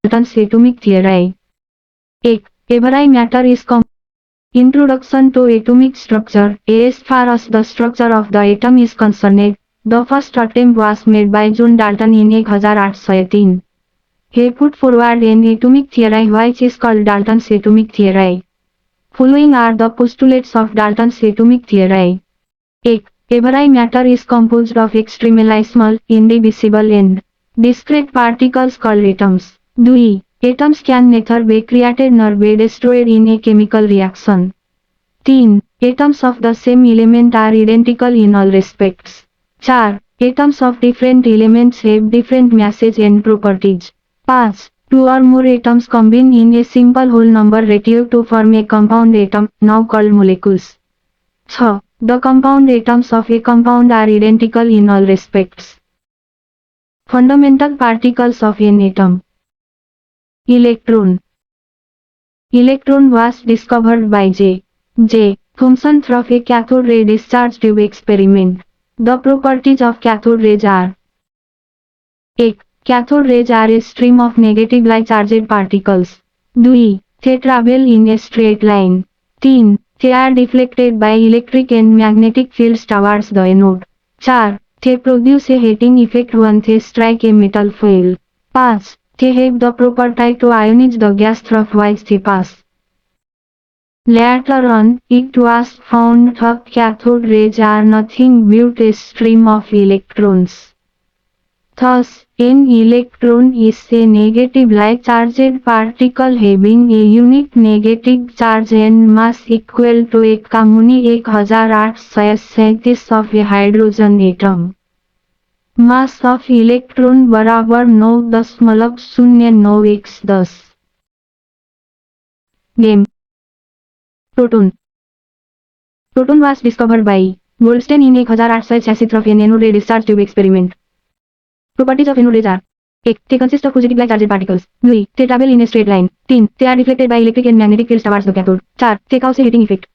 Dalton's atomic theory. 1. Every matter is Introduction to atomic structure. As far as the structure of the atom is concerned, the first attempt was made by John Dalton in 1803. He put forward an atomic theory which is called Dalton's atomic theory. Following are the postulates of Dalton's atomic theory. 1. Every matter is composed of extremely small, indivisible and discrete particles called atoms. 2. Atoms can neither be created nor be destroyed in a chemical reaction. 3. Atoms of the same element are identical in all respects. 4. Atoms of different elements have different masses and properties. 5. Two or more atoms combine in a simple whole number ratio to form a compound atom, now called molecules. 6. The compound atoms of a compound are identical in all respects. Fundamental particles of an atom. Electron. Electron was discovered by J. Thomson through a cathode ray discharge tube experiment. The properties of cathode rays are: 1. Cathode rays are a stream of negatively charged particles. 2. They travel in a straight line. 3. They are deflected by electric and magnetic fields towards the anode. 4. They produce a heating effect when they strike a metal foil. 5. They have the property to ionize the gas through which they pass. Later on, it was found that cathode rays are nothing but a stream of electrons. Thus, an electron is a negatively charged particle having a unique negative charge and mass equal to 1837 of a hydrogen atom. Mass of electron बराबर 9.09 x 10. Game. Proton. Proton was discovered by Goldstein in 1886 through a anode ray discharge tube experiment. Properties of anode rays are: 1. They consist of positively charged particles. 2. They travel in a straight line. 3. They are deflected by electric and magnetic fields towards the cathode. 4. They cause a heating effect.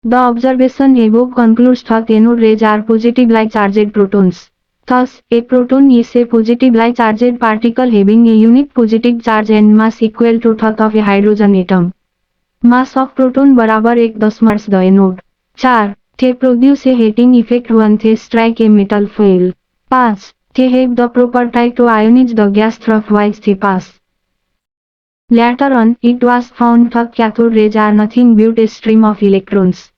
The observation above concludes that anode rays are positively charged protons. Thus, a proton is a positively charged particle having a unique positive charge and mass equal to that of a hydrogen atom. Mass of proton बराबर 1 the anode. 4. They produce a heating effect when they strike a metal foil. 5. They have the property to ionize the gas through which they pass. Later on, it was found that cathode rays are nothing but a stream of electrons.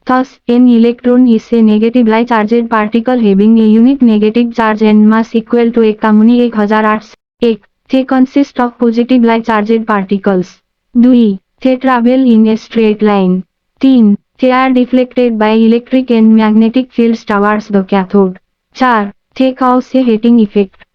Thus, an electron is a negatively charged particle having a unique negative charge and mass equal to 1808. 1. They consist of positively charged particles. 2. They travel in a straight line. 3. They are deflected by electric and magnetic fields towards the cathode. 4. They cause a heating effect.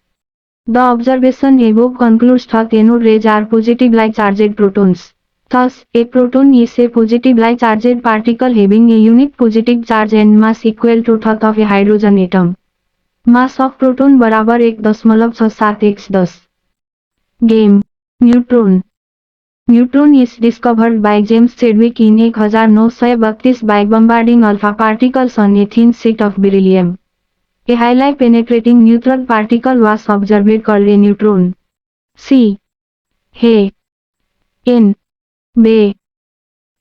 The observation above concludes that anode rays are positively charged protons. Thus, a proton is a positively charged particle having a unique positive charge and mass equal to that of a hydrogen atom. Mass of proton बराबर 1.67 x 10. Game. Neutron. Neutron is discovered by James Chadwick in 1932 by bombarding alpha particles on a thin sheet of beryllium. A highly penetrating neutral particle was observed called a neutron. C. He. N. B.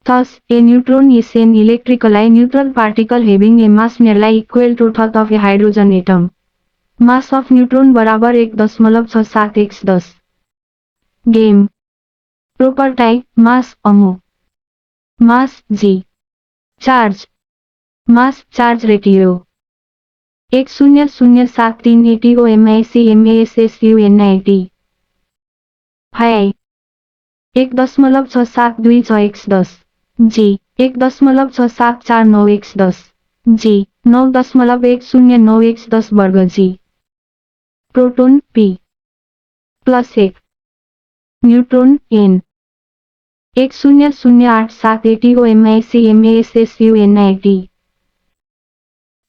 Thus, a neutron is an electrically neutral particle having a mass nearly equal to that of a hydrogen atom. Mass of neutron बराबर 1.67 x 10. Game. Property, mass mu. Mass G. Charge. Mass charge ratio. 100738 OMIC Hi. 1.672 x 10. G. 1.649 x 10. G. 9.109 x 10 वर्ग G. Proton P. Plus 1. Neutron N. 100878 OMIC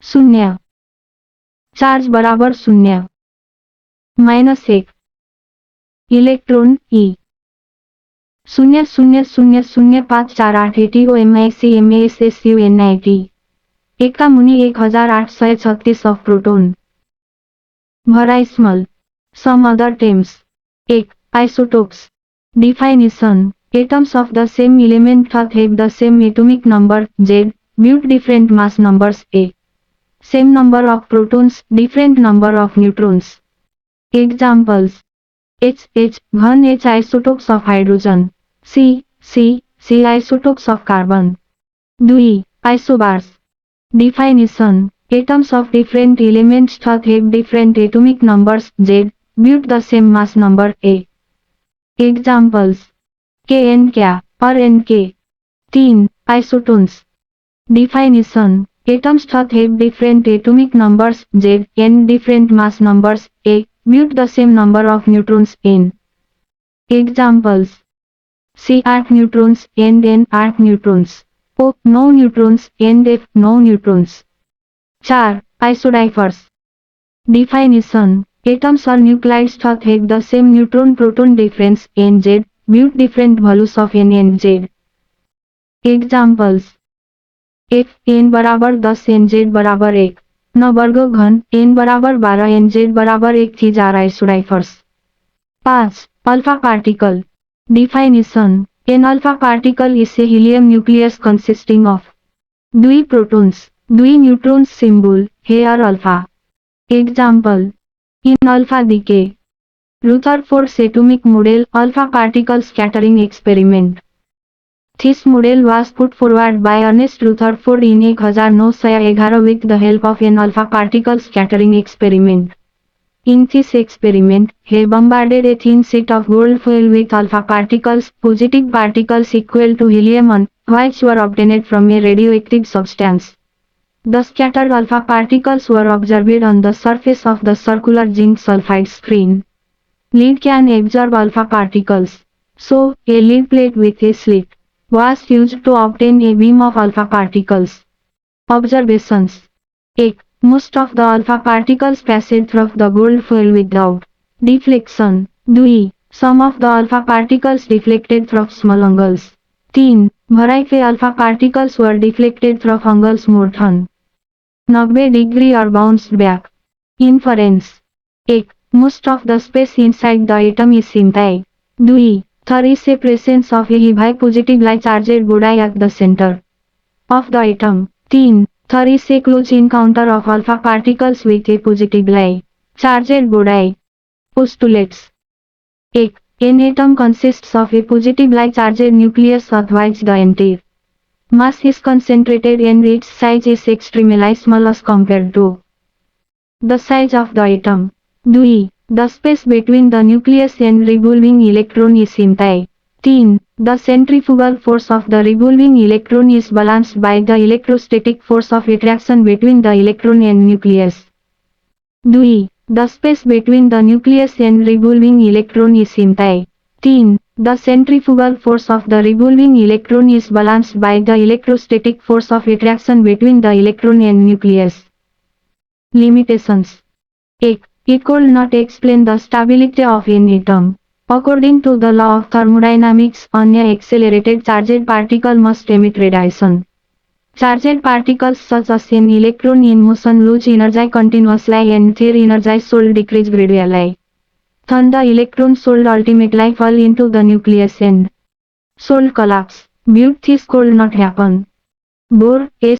0. Charge बराबर 0. -1. Electron E. 0.0005480 OMIC एकामुनी 1836 of proton. Very small. Some other terms. 1. Isotopes. Definition. Atoms of the same element have the same atomic number Z, but different mass numbers A. Same number of protons, different number of neutrons. Examples. H, 1H isotopes of hydrogen. C isotopes of carbon. 2. Isobars. Definition. Atoms of different elements have different atomic numbers Z, but the same mass number A. Examples. K and K or NK. 3. Isotones. Definition. Atoms have different atomic numbers Z and different mass numbers A, but the same number of neutrons N. Examples. C arc neutrons and N arc neutrons. O no neutrons and F no neutrons. 4. Isodiphers. Definition. Atoms or nuclides have the same neutron-proton difference N Z, but different values of N and Z. Examples. F n बराबर 10 n z बराबर 1, न वर्ग घन n बराबर 12 n z बराबर 1 थी जा isodiaphers. 5. Alpha particle. Definition. An alpha particle is a helium nucleus consisting of 2 protons, 2 neutrons symbol, here alpha. Example. In alpha decay. Rutherford's atomic model alpha particle scattering experiment. This model was put forward by Ernest Rutherford in 1911 with the help of an alpha particle scattering experiment. In this experiment, he bombarded a thin sheet of gold foil with alpha particles, positive particles equal to helium, which were obtained from a radioactive substance. The scattered alpha particles were observed on the surface of the circular zinc sulfide screen. Lead can absorb alpha particles. So, a lead plate with a slit was used to obtain a beam of alpha particles. Observations. 1. Most of the alpha particles passed through the gold foil without deflection. 2. Some of the alpha particles deflected through small angles. 3. Variety alpha particles were deflected through angles more than 90 degree or bounced back. Inference. 1. Most of the space inside the atom is empty. 2. There is a presence of a heavy positively charged body at the center of the atom. 3. There is a close encounter of alpha particles with a positively charged body. Postulates. 1. An atom consists of a positively charged nucleus, otherwise the entire mass is concentrated and its size is extremely small as compared to the size of the atom. 2. The space between the nucleus and revolving electron is empty. 3. The centrifugal force of the revolving electron is balanced by the electrostatic force of attraction between the electron and nucleus. 2. The space between the nucleus and revolving electron is empty. 3. The centrifugal force of the revolving electron is balanced by the electrostatic force of attraction between the electron and nucleus. Limitations. 1. It could not explain the stability of an atom. According to the law of thermodynamics, an accelerated charged particle must emit radiation. Charged particles such as an electron in motion lose energy continuously and their energy should decrease gradually. Then the electron should ultimately fall into the nucleus and should collapse. But this could not happen. Bohr, S.